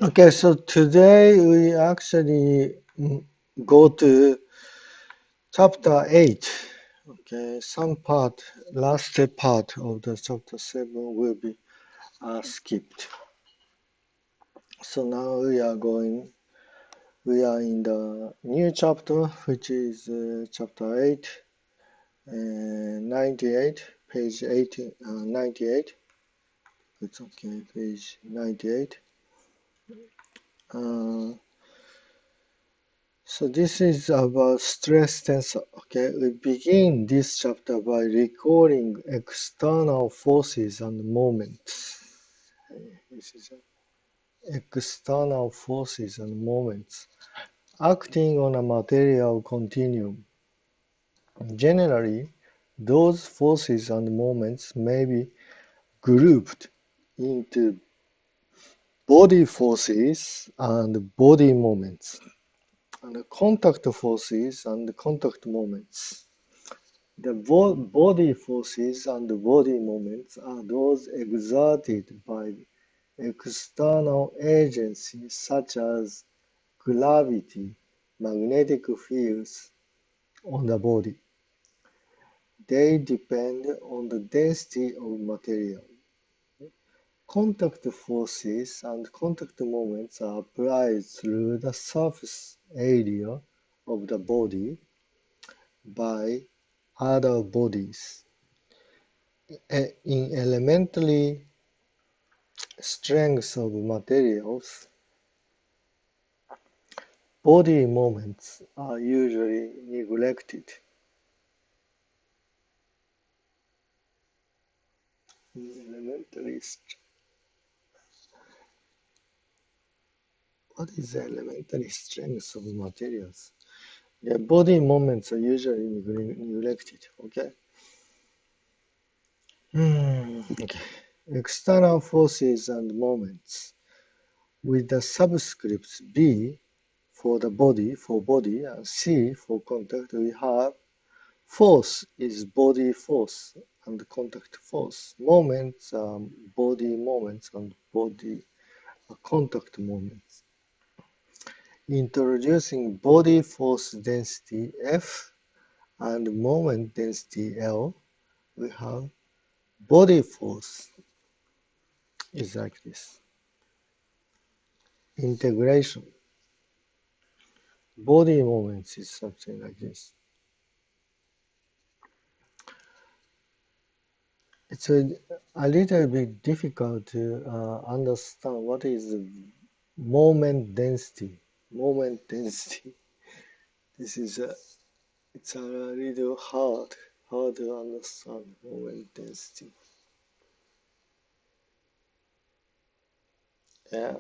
Okay, so today we actually go to chapter 8. Okay, some part, last part of the chapter 7 will be skipped. So now we are in the new chapter, which is chapter 8, 98, page 18, 98. It's okay, page 98. So this is about stress tensor. Okay, we begin this chapter by recalling external forces and moments. This is external forces and moments acting on a material continuum. Generally, those forces and moments may be grouped into body forces and body moments, and contact forces and contact moments. The body forces and body moments are those exerted by external agencies such as gravity, magnetic fields on the body. They depend on the density of material. Contact forces and contact moments are applied through the surface area of the body by other bodies. In elementary strengths of materials, body moments are usually neglected. What is the elementary strengths of materials? Yeah, body moments are usually neglected. Okay. Okay. External forces and moments. With the subscripts B for the body, and C for contact, we have force is body force and contact force. Moments are body moments and body contact moments. Introducing body force density F and moment density L, we have body force is like this. Integration. Body moments is something like this. It's a little bit difficult to understand what is moment density. Moment density. This is it's a little hard to understand moment density. Yeah.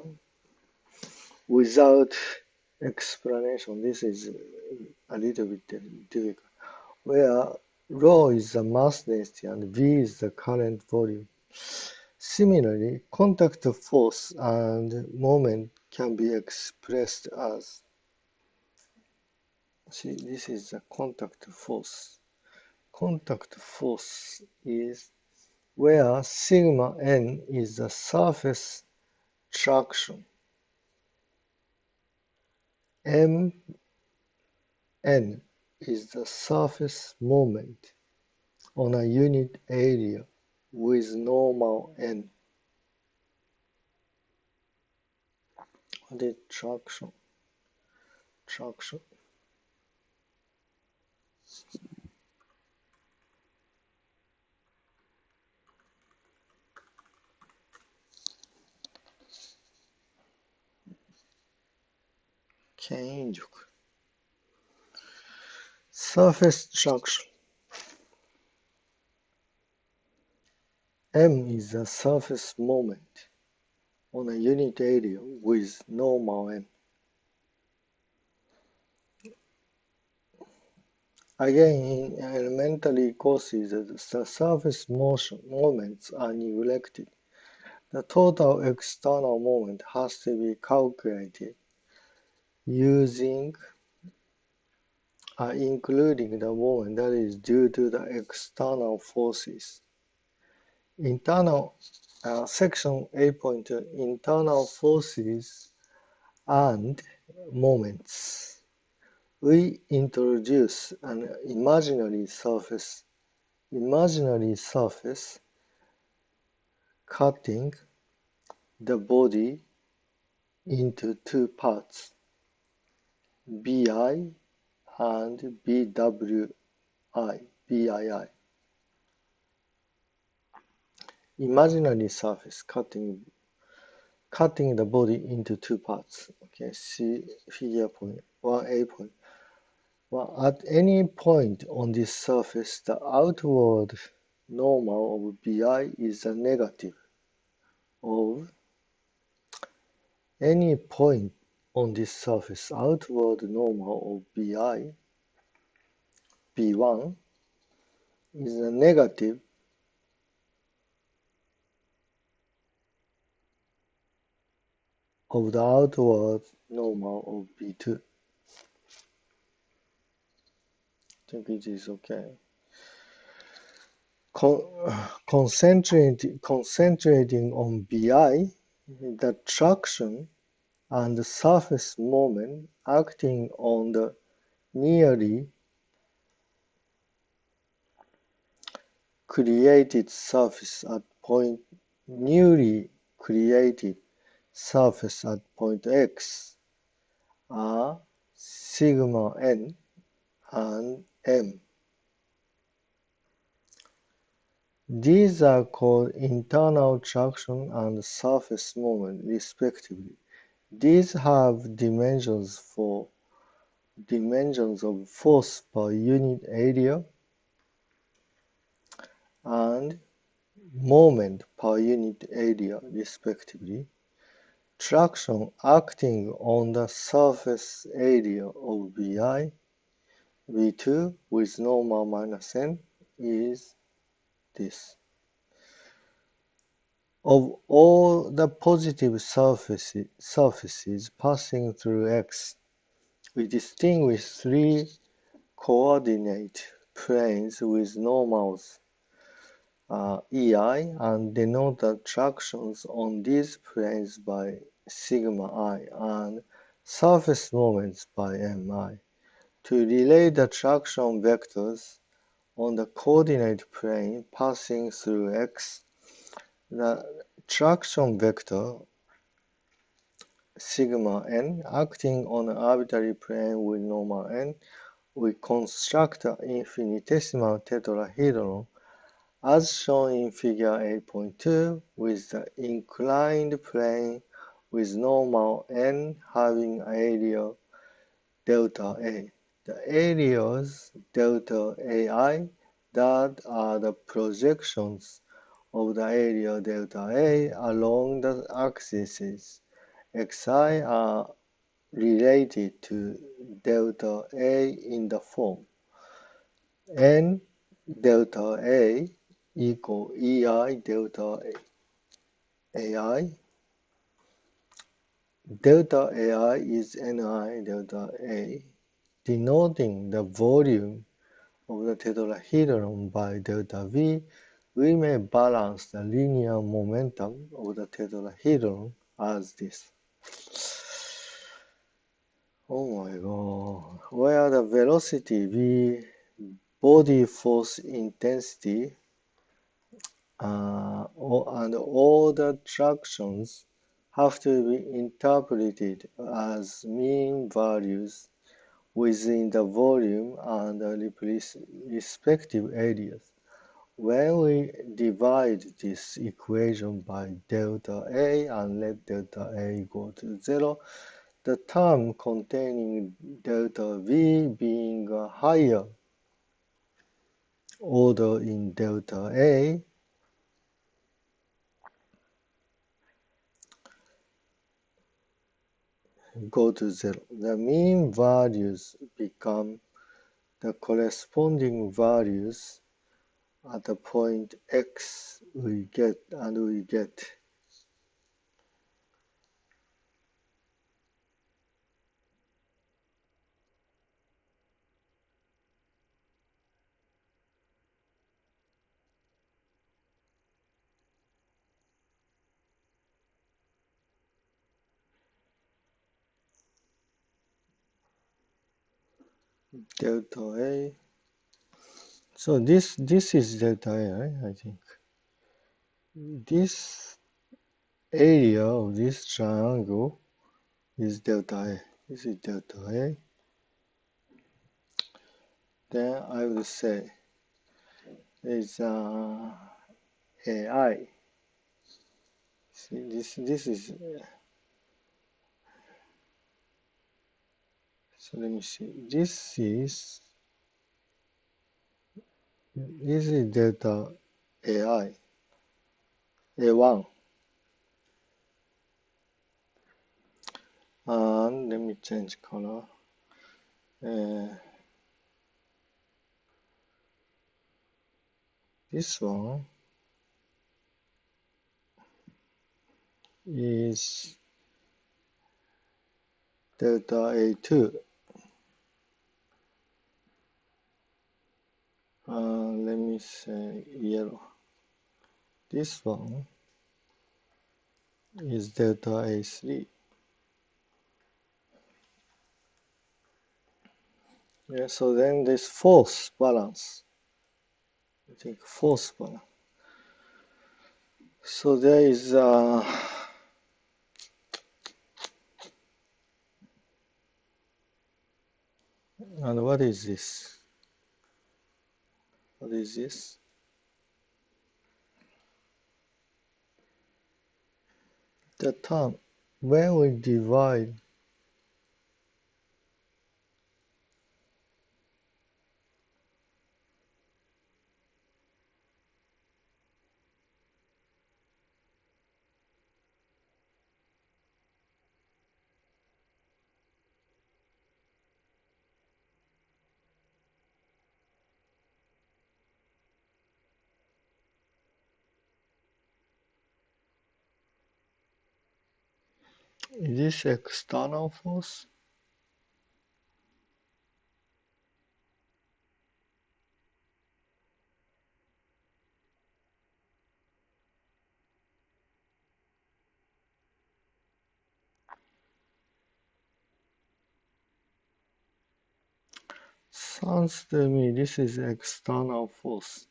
Without explanation, this is a little bit difficult. Where rho is the mass density and V is the current volume. Similarly, contact force and moment can be expressed as, see, this is the contact force. Contact force is where sigma n is the surface traction, m n is the surface moment on a unit area, with normal n. What is traction? Traction.牽引力 Surface traction. M is the surface moment on a unit area with normal n. Again, in elementary courses, the surface moments are neglected. The total external moment has to be calculated using including the moment that is due to the external forces. Section 8.2 Internal forces and moments. We introduce an imaginary surface cutting the body into two parts, BI and BWI. Imaginary surface cutting the body into two parts. Okay, see figure point 1A. Well, at any point on this surface, the outward normal of BI is the negative of any point on this surface. Outward normal of BI, B1, is the negative of the outward normal of B2. I think it is okay. Concentrating on BI, the traction and the surface moment acting on the newly created surface at point X are sigma n and m. These are called internal traction and surface moment, respectively. These have dimensions of force per unit area and moment per unit area, respectively. Traction acting on the surface area of BI, V2 with normal minus n is this. Of all the positive surfaces passing through X, we distinguish three coordinate planes with normals EI and denote the tractions on these planes by sigma I and surface moments by mi. To relate the traction vectors on the coordinate plane passing through X, the traction vector sigma n acting on an arbitrary plane with normal n, we construct an infinitesimal tetrahedron as shown in figure 8.2 with the inclined plane with normal n having area delta A. The areas delta AI that are the projections of the area delta A along the axes xi are related to delta A in the form n delta A equal EI delta AI. Delta AI is Ni delta A, denoting the volume of the tetrahedron by delta V. We may balance the linear momentum of the tetrahedron as this. Oh my god, where the velocity V, body force intensity, and all the tractions have to be interpreted as mean values within the volume and the respective areas. When we divide this equation by delta A and let delta A go to 0, the term containing delta V being a higher order in delta A go to 0. The mean values become the corresponding values at the point X we get delta A. So this is delta A, right? I think this area of this triangle is delta A. This is delta A. Then I will say is AI. See, this is so. Let me see. This is delta AI A1, and let me change color. This one is delta A2. Let me say yellow. This one is delta A3. Yeah, so then this force balance. I think force balance. So there is and what is this? What is this? The term when we divide this external force. Sounds to me this is external force.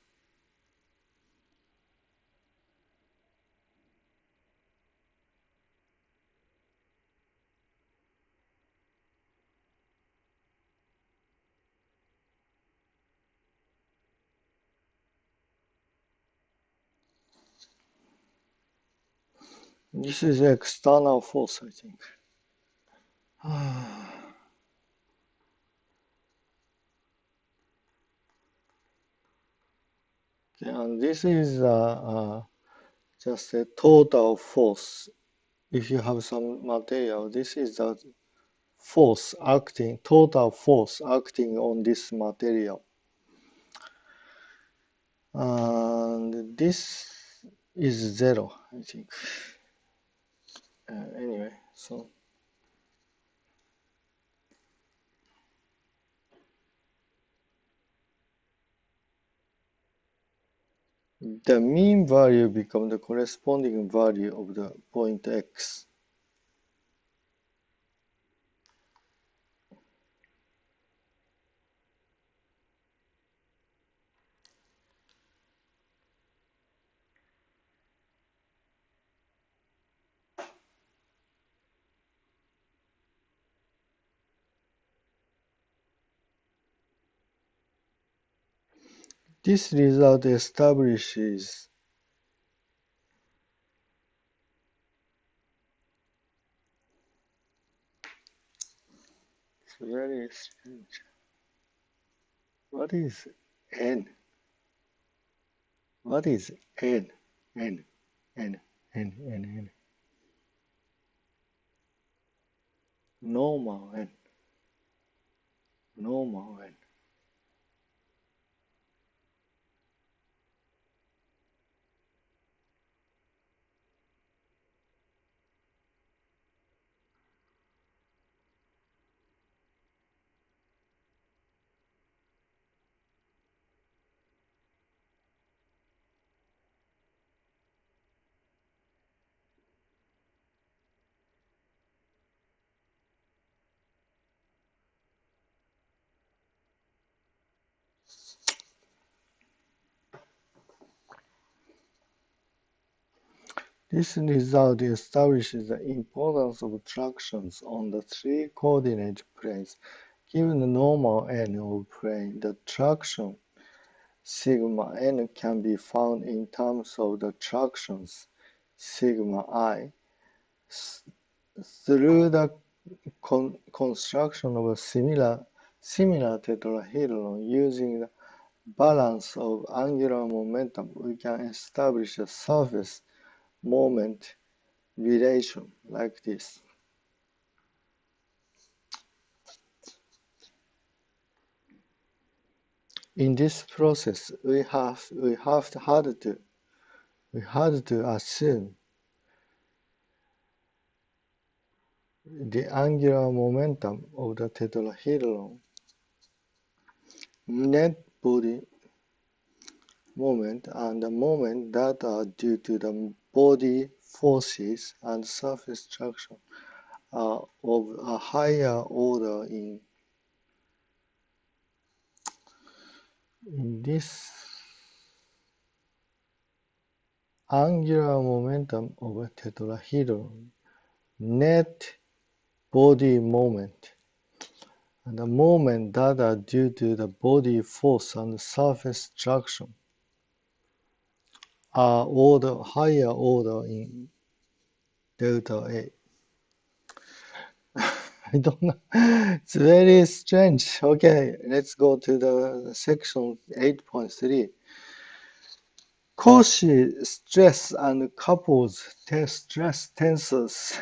This is external force, I think. Okay, and this is just a total force. If you have some material, this is the force acting, total force acting on this material. And this is 0, I think. Anyway, so the mean value becomes the corresponding value of the point X. This result establishes very strange. What is N? What is N? N, N, N, N, N. Normal N, normal N. This result establishes the importance of tractions on the three coordinate planes. Given the normal n of plane, the traction sigma n can be found in terms of the tractions sigma I through the construction of a similar tetrahedron. Using the balance of angular momentum, we can establish a surface moment relation like this. In this process, we had to assume the angular momentum of the tetrahedron, net body moment, and the moment that are due to the body forces and surface traction are of a higher order. In this angular momentum of a tetrahedron, net body moment and the moment that are due to the body force and surface traction are higher order in delta A. I don't know. It's very strange. Okay, let's go to the section 8.3. Cauchy stress and couples stress tensors.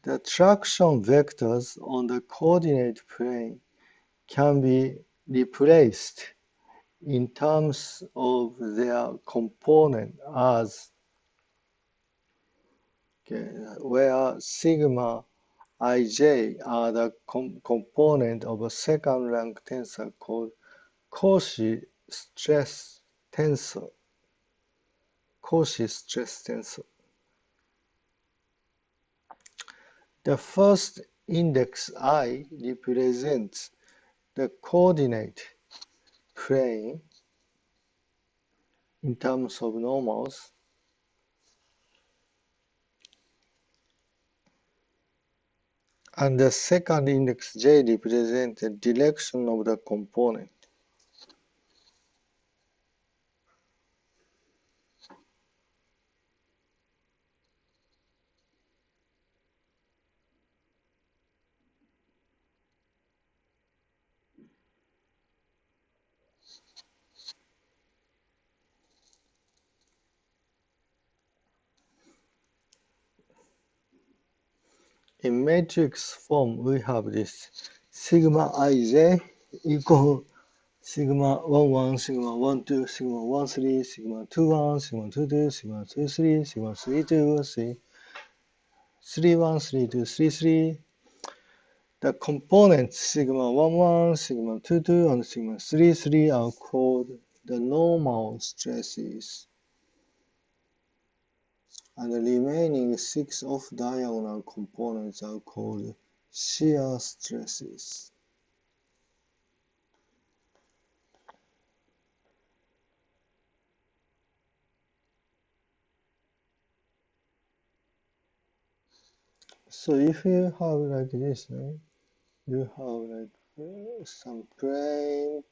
The traction vectors on the coordinate plane can be replaced in terms of their component as where sigma ij are the component of a second rank tensor called Cauchy stress tensor. Cauchy stress tensor. The first index I represents the coordinate plane in terms of normals, and the second index j represents the direction of the component. In matrix form, we have this sigma ij equal sigma 1, 1, sigma 1, 2, sigma 1, 3, sigma 2, 1, sigma 2, 2, sigma 2, 3, sigma 3, 2, 3, 1, 3, 2, 3, 3. The components sigma 1, 1, sigma 2, 2, and sigma 3, 3 are called the normal stresses, and the remaining 6 off-diagonal components are called shear stresses. So if you have like this, right? You have like some plane,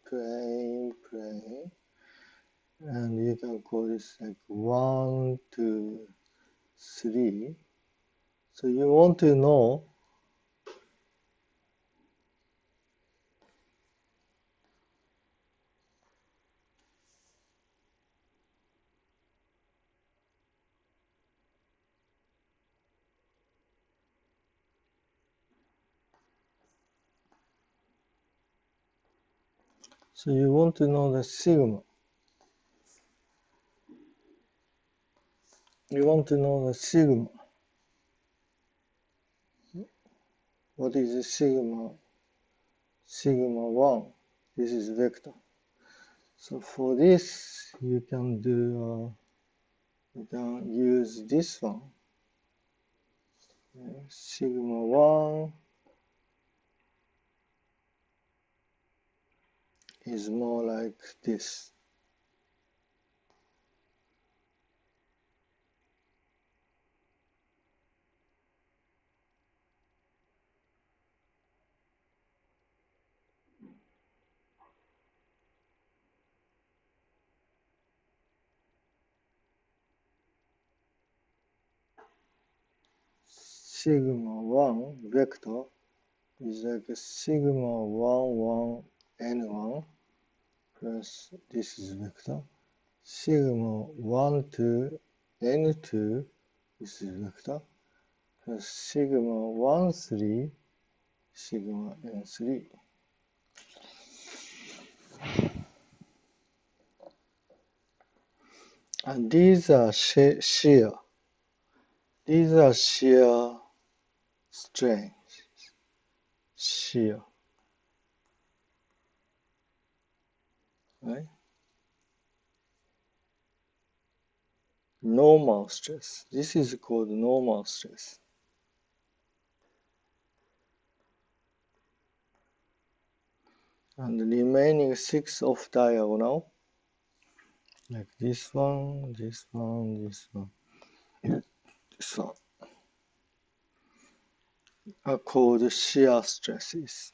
and you can call this like 1, 2, 3. So you want to know the sigma. You want to know the sigma. What is the sigma? Sigma 1. This is vector. So for this, you can use this one. Sigma 1 is more like this. Sigma 1 vector is like a sigma 1, 1, n1 plus this is vector. Sigma 1, 2, n2 is vector plus sigma 1, 3, sigma n3. And these are shear. These are shear strength. Shear. Right? Normal stress. This is called normal stress. And the remaining 6 off diagonal, like this one, this one, this one, this one, are called shear stresses.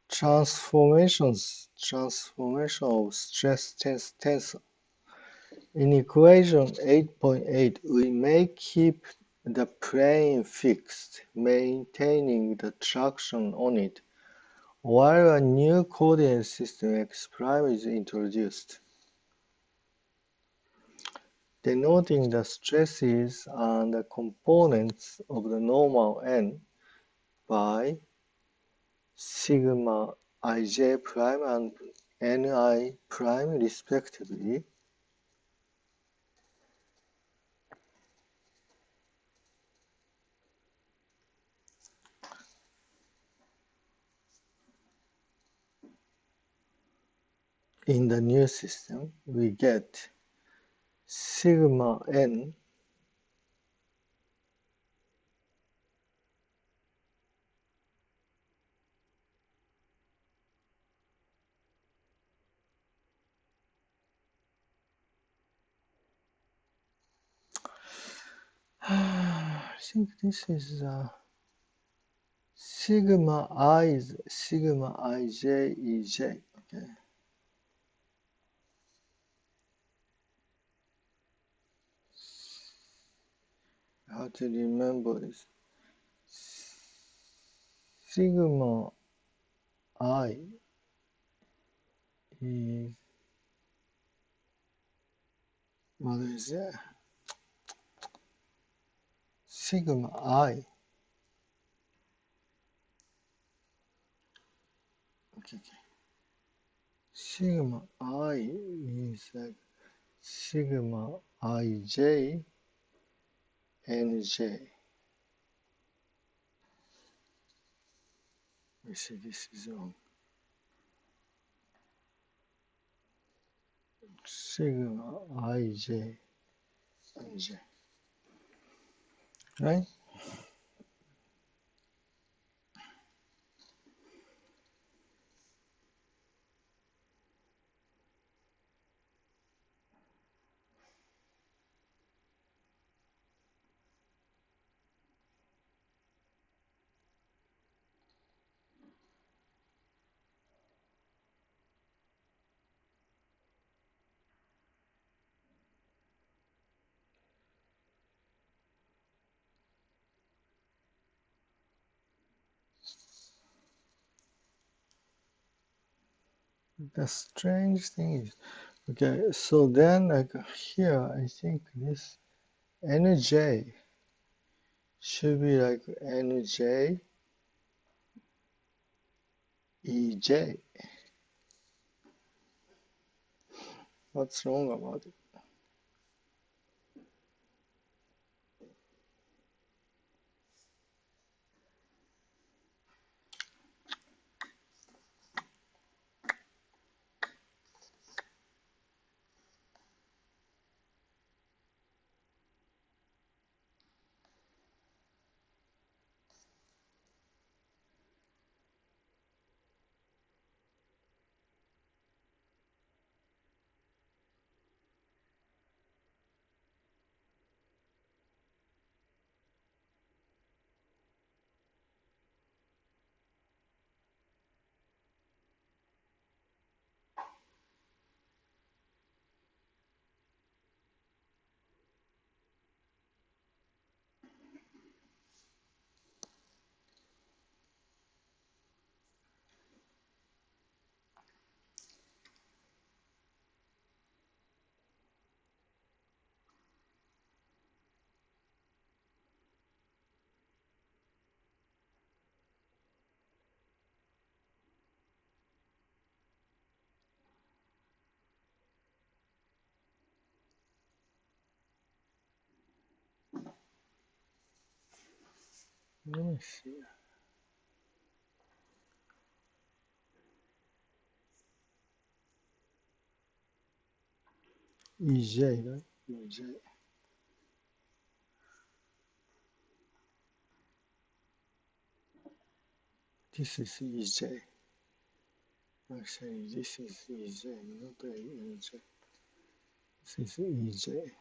Transformation of stress tensor. In equation 8.8, we may keep the plane fixed, maintaining the traction on it, while a new coordinate system x prime is introduced, denoting the stresses and the components of the normal n by sigma ij prime and ni prime respectively. In the new system, we get sigma n I think this is sigma ij, ej. Okay. How to remember this? Sigma I is, what is that? Sigma I. Okay. Sigma I is like sigma ij nj. You see, this is wrong. Sigma ij nj. Right? the strange thing is, okay, so then like here, I think this nj should be like nj ej. What's wrong about it? Let me see. ej, right? ej. This is ej. Actually, this is ej, not nj. This is ej.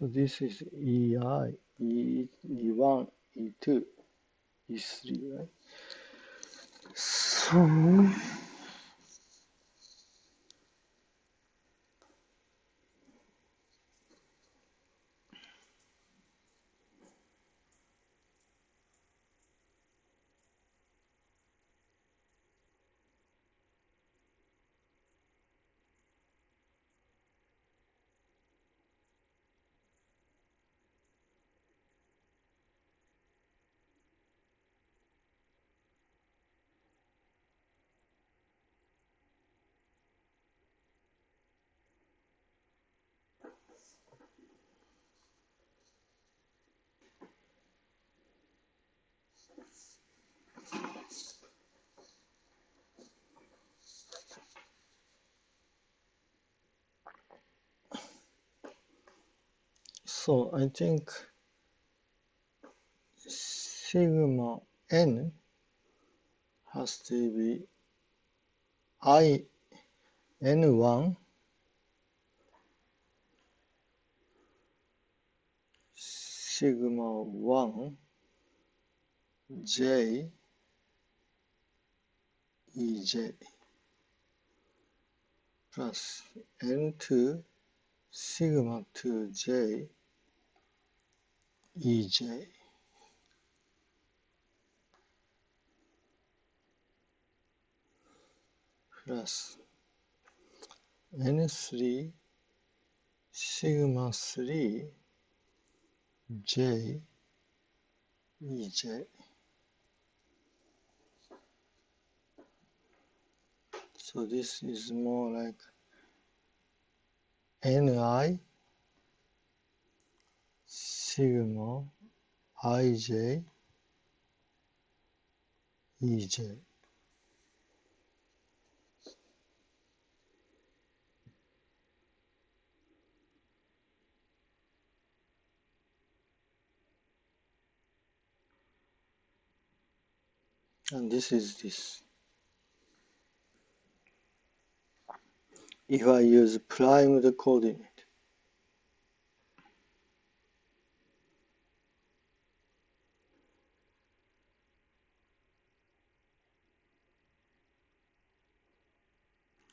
So this is EI, E1, E2, E3, right? So I think sigma n has to be I n1 sigma 1 j ej plus n2 sigma 2 j ej plus n3 sigma 3 j ej. So this is more like ni sigma ij ej. And this is this. If I use primed coordinate,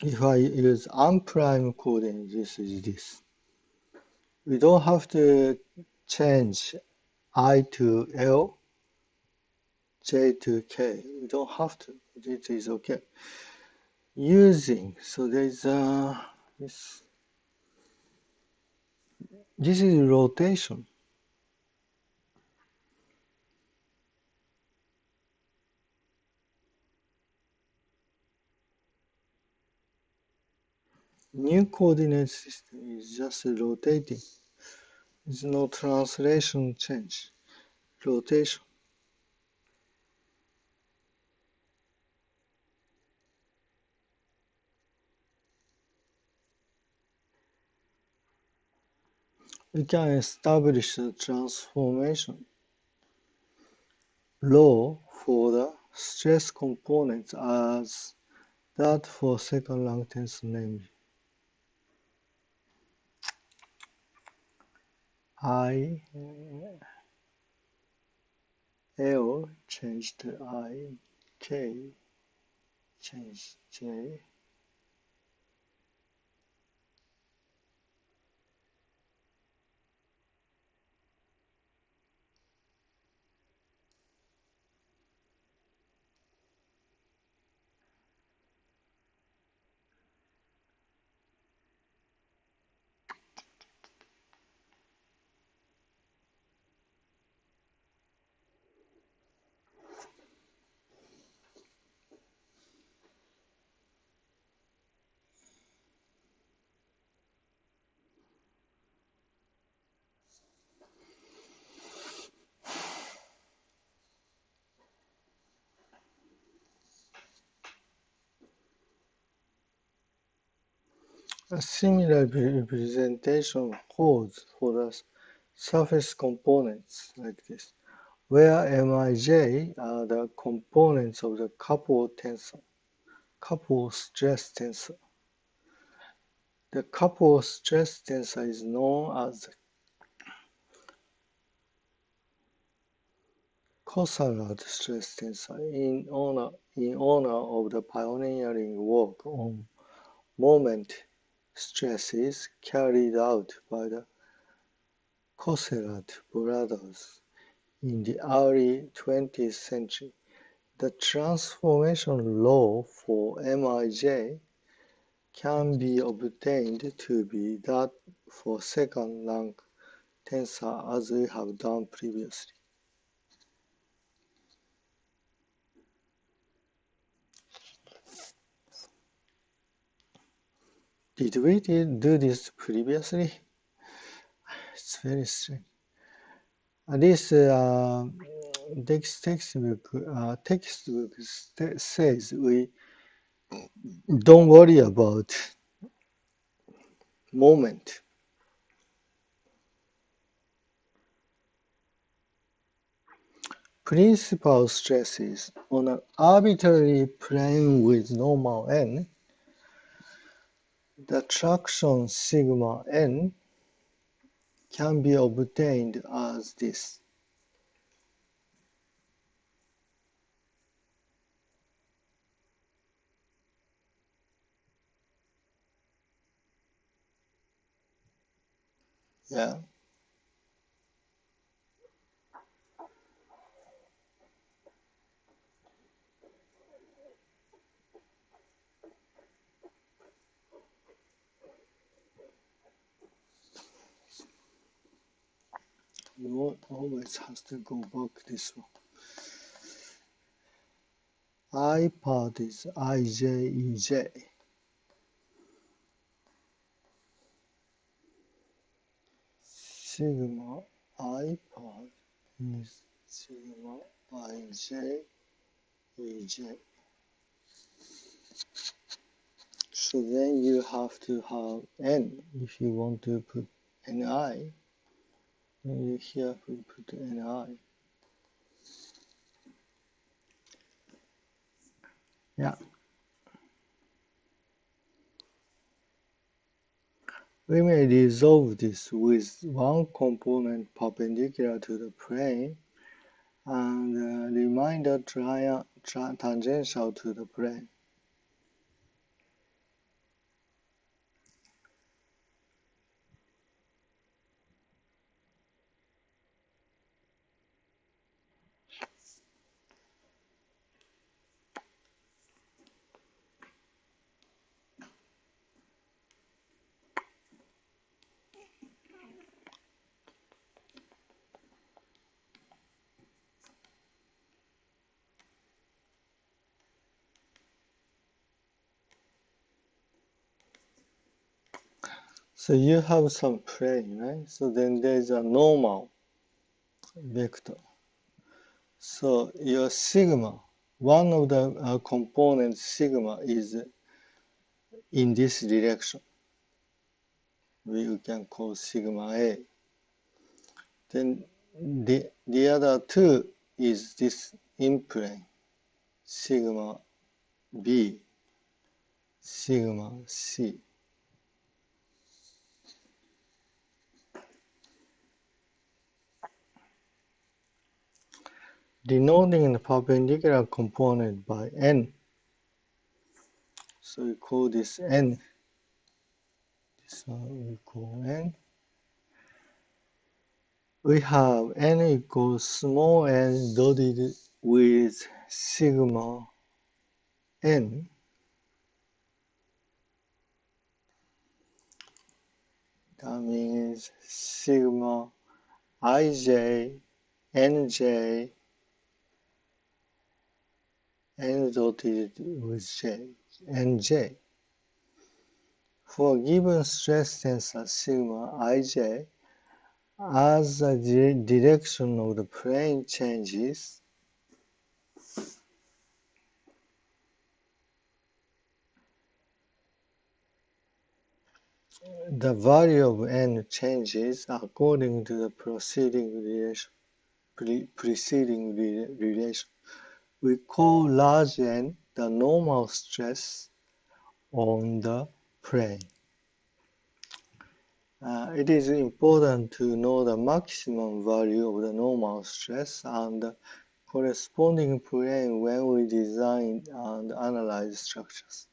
If I use unprime coordinate, this is this. We don't have to change I to L, J to K. We don't have to. It is okay. So there is this is rotation. New coordinate system is just rotating. There's no translation change. Rotation. We can establish the transformation law for the stress components as that for second rank tensor, namely I L changed to I, K changed J. A similar representation holds for the surface components like this, where Mij are the components of the couple stress tensor. The couple stress tensor is known as the Kosalad stress tensor in honor of the pioneering work on moment stresses carried out by the Kosalad brothers in the early 20th century. The transformation law for Mij can be obtained to be that for second rank tensor as we have done previously. Did we do this previously? It's very strange. This textbook says we don't worry about moment. Principal stresses on an arbitrary plane with normal n, the traction sigma n can be obtained as this. Yeah. You always have to go back this one. I part is IJEJ. Sigma I part is sigma IJEJ. So then you have to have n if you want to put ni. Then you here we put ni. Yeah. We may resolve this with one component perpendicular to the plane and the remainder tangential to the plane. So you have some plane, right? So then there's a normal vector. So your sigma, one of the components sigma is in this direction. We can call sigma A. Then the other two is this in plane, sigma B, sigma C. Denoting the perpendicular component by n. So we call this n. This one we call n. We have n equals small n dotted with sigma n. That means sigma ij, nj, n dotted with j, nj. For a given stress tensor sigma ij, as the direction of the plane changes, the value of n changes according to the preceding relation. We call large N the normal stress on the plane. It is important to know the maximum value of the normal stress and the corresponding plane when we design and analyze structures.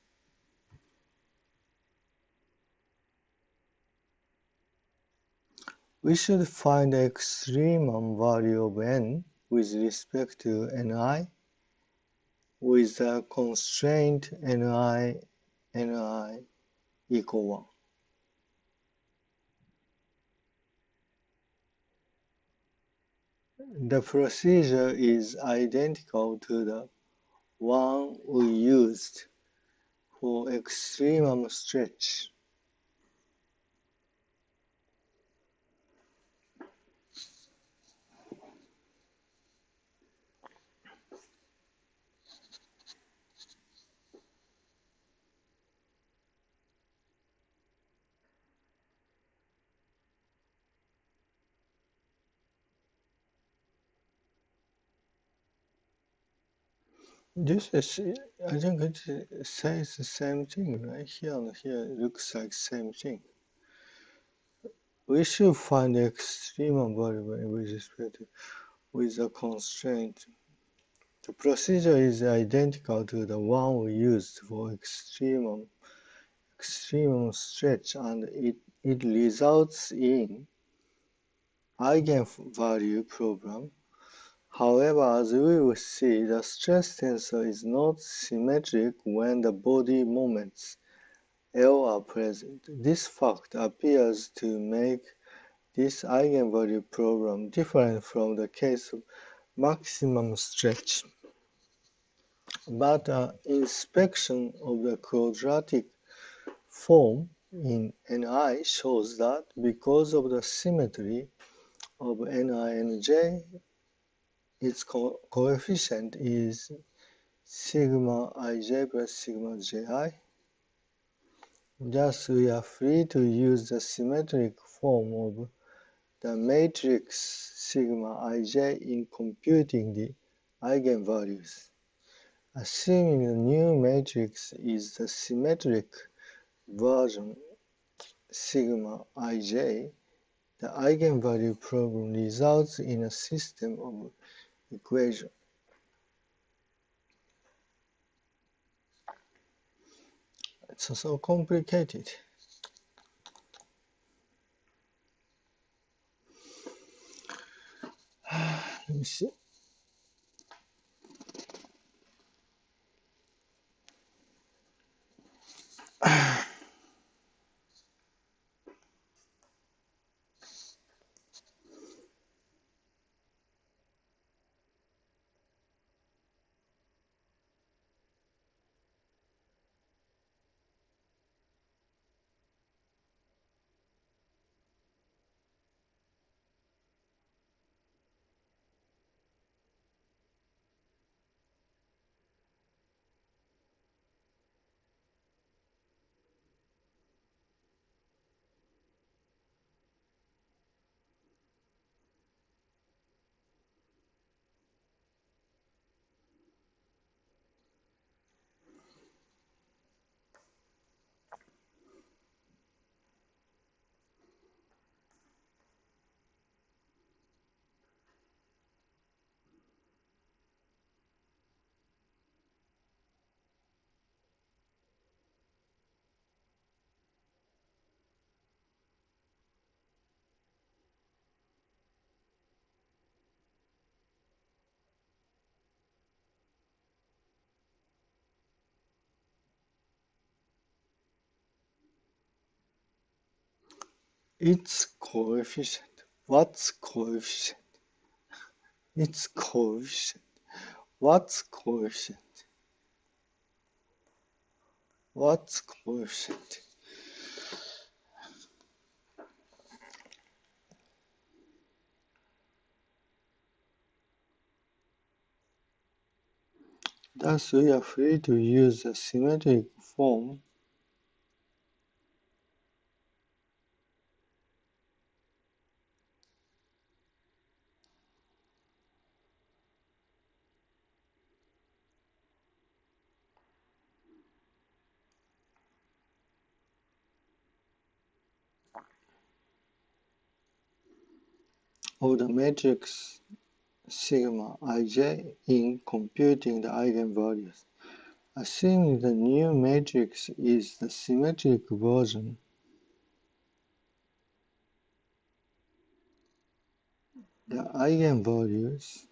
We should find the extremum value of n with respect to ni with the constraint ni equal 1. The procedure is identical to the one we used for extremum stretch. This is, I think it says the same thing, right? Here and here it looks like same thing. We should find the extremum value with respect to, with the constraint. The procedure is identical to the one we used for extremum stretch, and it results in eigenvalue problem. However, as we will see, the stress tensor is not symmetric when the body moments L are present. This fact appears to make this eigenvalue problem different from the case of maximum stretch. But inspection of the quadratic form in Ni shows that because of the symmetry of Ni and J, its coefficient is sigma ij plus sigma ji. Thus, we are free to use the symmetric form of the matrix sigma ij in computing the eigenvalues. Assuming the new matrix is the symmetric version sigma ij, the eigenvalue problem results in a system of equations. It's so complicated. Let me see. its coefficient. What's coefficient? Its coefficient. What's coefficient? What's coefficient? Thus, we are free to use the symmetric form of the matrix sigma ij in computing the eigenvalues. Assuming the new matrix is the symmetric version, the eigenvalues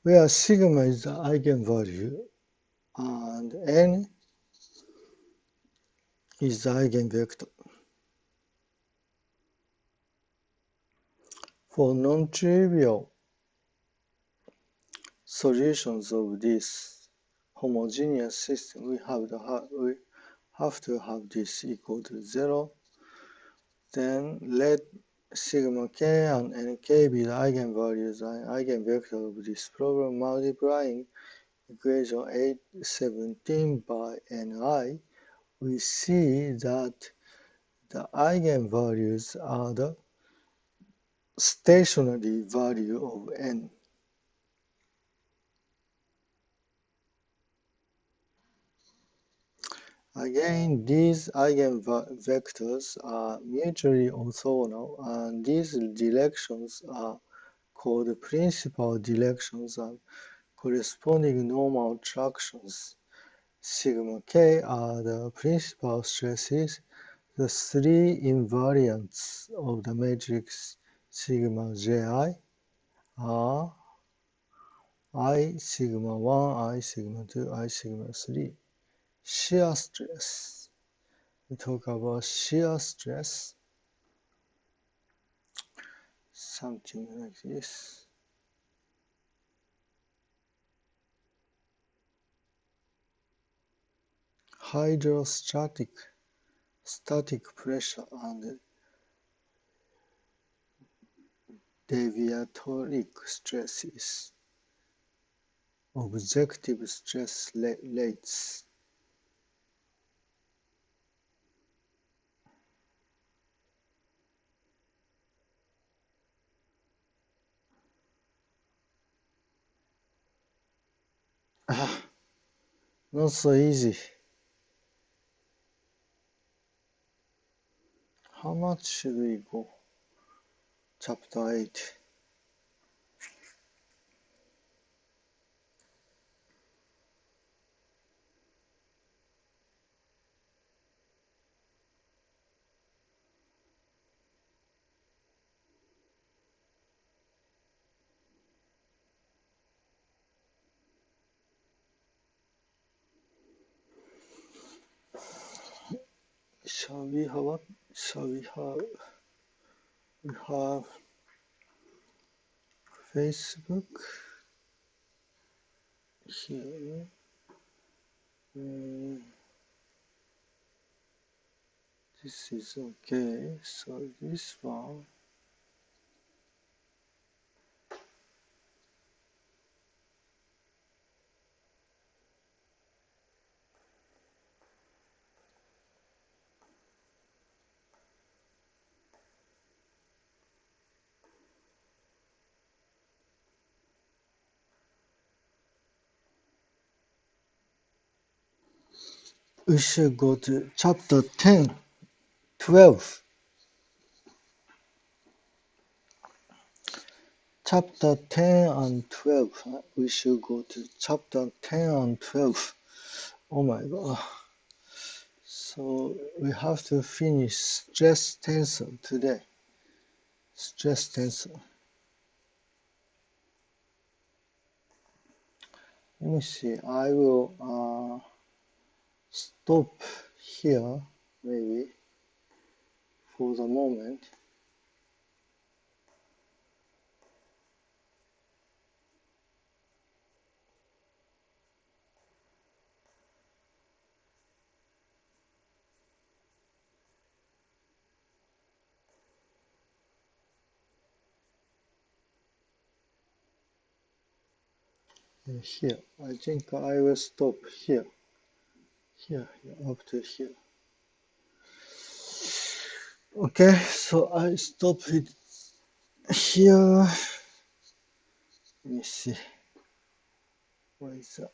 where sigma is the eigenvalue and n is the eigenvector. For non-trivial solutions of this homogeneous system, we have to have this equal to 0. Then let sigma k and nk be the eigenvalues and eigenvector of this problem. Multiplying equation 817 by ni, we see that the eigenvalues are the stationary value of n. Again, these eigenvectors are mutually orthogonal and these directions are called principal directions and corresponding normal tractions. Sigma k are the principal stresses. The three invariants of the matrix sigma ji are I sigma 1, I sigma 2, I sigma 3. Shear stress. We talk about shear stress. Something like this. Hydrostatic, static pressure and deviatoric stresses. Objective stress rates. Not so easy. How much should we go? Chapter 8. Shall we have what? We have Facebook here. This is okay. So this one. We should go to chapter 10, 12. Chapter 10 and 12. We should go to chapter 10 and 12. Oh my god. So we have to finish stress tensor today. Stress tensor. Let me see. I will stop here maybe for the moment. Here. I think I will stop here. Here, up to here. Okay, so I stop it here. Let me see. What is that?